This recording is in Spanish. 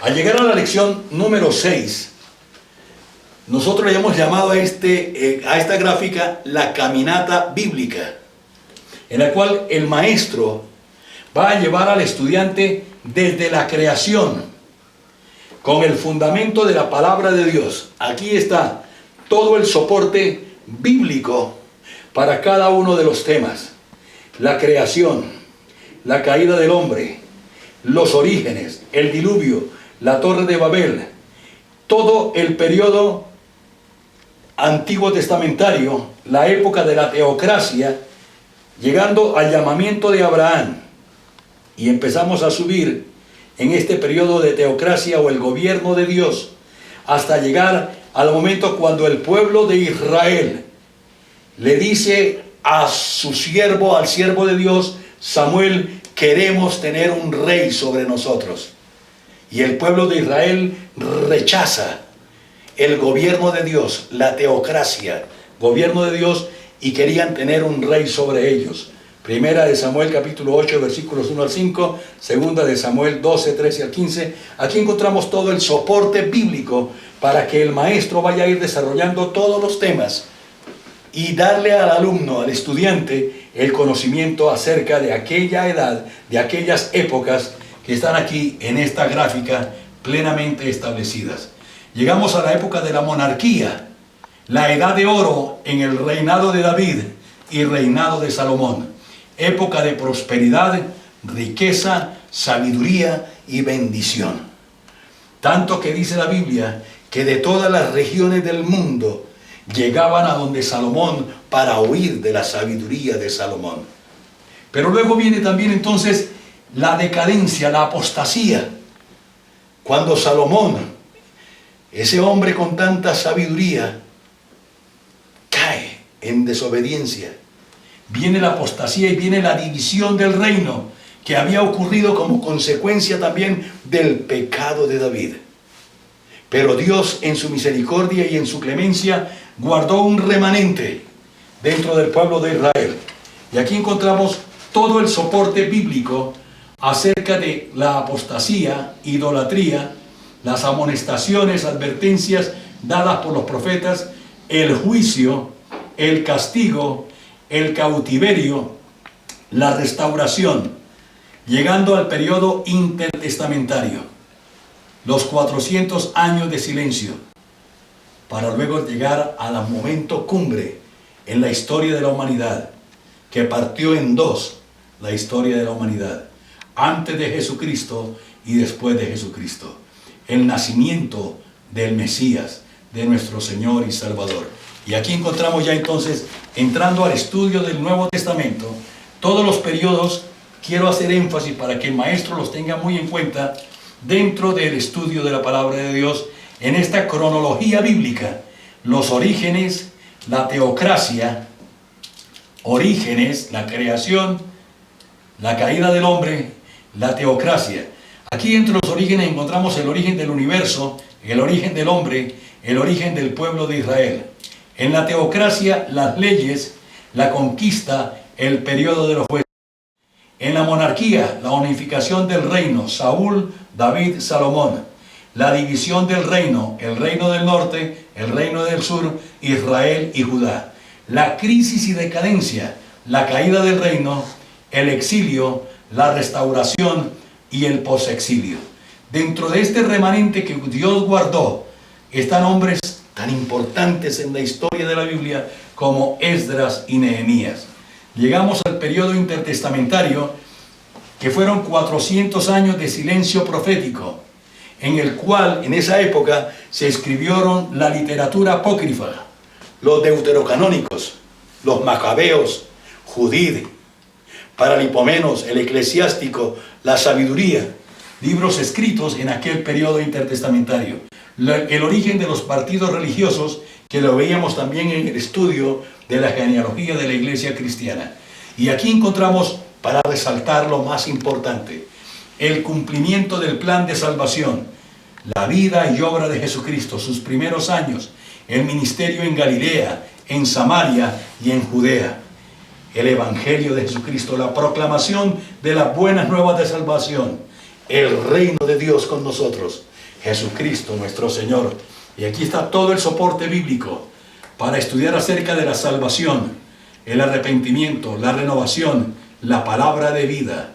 Al llegar a la lección número 6, nosotros le hemos llamado a esta gráfica la caminata bíblica, en la cual el maestro va a llevar al estudiante desde la creación, con el fundamento de la palabra de Dios. Aquí está todo el soporte bíblico para cada uno de los temas: la creación, la caída del hombre, los orígenes, el diluvio, la torre de Babel, todo el periodo antiguo testamentario, la época de la teocracia, llegando al llamamiento de Abraham, y empezamos a subir en este periodo de teocracia o el gobierno de Dios, hasta llegar al momento cuando el pueblo de Israel le dice a su siervo, al siervo de Dios, Samuel: queremos tener un rey sobre nosotros. Y el pueblo de Israel rechaza el gobierno de Dios, la teocracia, gobierno de Dios, y querían tener un rey sobre ellos. Primera de Samuel capítulo 8 versículos 1 al 5, segunda de Samuel 12, 13 al 15. Aquí encontramos todo el soporte bíblico para que el maestro vaya a ir desarrollando todos los temas y darle al alumno, al estudiante, el conocimiento acerca de aquella edad, de aquellas épocas que están aquí en esta gráfica plenamente establecidas. Llegamos a la época de la monarquía, la edad de oro en el reinado de David y reinado de Salomón. Época de prosperidad, riqueza, sabiduría y bendición. Tanto que dice la Biblia que de todas las regiones del mundo llegaban a donde Salomón para oír de la sabiduría de Salomón. Pero luego viene también entonces la decadencia, la apostasía. Cuando Salomón, ese hombre con tanta sabiduría, cae en desobediencia, viene la apostasía y viene la división del reino que había ocurrido como consecuencia también del pecado de David. Pero Dios, en su misericordia y en su clemencia, guardó un remanente dentro del pueblo de Israel. Y aquí encontramos todo el soporte bíblico acerca de la apostasía, idolatría, las amonestaciones, advertencias dadas por los profetas, el juicio, el castigo, el cautiverio, la restauración, llegando al periodo intertestamentario, los 400 años de silencio, para luego llegar al momento cumbre en la historia de la humanidad, que partió en dos la historia de la humanidad, antes de Jesucristo y después de Jesucristo, el nacimiento del Mesías, de nuestro Señor y Salvador. Y aquí encontramos ya entonces, entrando al estudio del Nuevo Testamento, todos los periodos. Quiero hacer énfasis para que el maestro los tenga muy en cuenta dentro del estudio de la palabra de Dios, en esta cronología bíblica: los orígenes, la teocracia, orígenes, la creación, la caída del hombre, la teocracia. Aquí entre los orígenes encontramos el origen del universo, el origen del hombre, el origen del pueblo de Israel. En la teocracia, las leyes, la conquista, el periodo de los jueces. En la monarquía, la unificación del reino, Saúl, David, Salomón. La división del reino, el reino del norte, el reino del sur, Israel y Judá. La crisis y decadencia, la caída del reino, el exilio, la restauración y el posexilio. Dentro de este remanente que Dios guardó, están hombres tan importantes en la historia de la Biblia como Esdras y Nehemías. Llegamos al periodo intertestamentario, que fueron 400 años de silencio profético, en el cual en esa época se escribieron la literatura apócrifa, los deuterocanónicos, los macabeos, Judith, Paralipomenos, el eclesiástico, la sabiduría, libros escritos en aquel periodo intertestamentario. El origen de los partidos religiosos, que lo veíamos también en el estudio de la genealogía de la iglesia cristiana. Y aquí encontramos, para resaltar lo más importante, el cumplimiento del plan de salvación, la vida y obra de Jesucristo, sus primeros años, el ministerio en Galilea, en Samaria y en Judea, el evangelio de Jesucristo, la proclamación de las buenas nuevas de salvación, el reino de Dios con nosotros, Jesucristo nuestro Señor. Y aquí está todo el soporte bíblico para estudiar acerca de la salvación, el arrepentimiento, la renovación, la palabra de vida,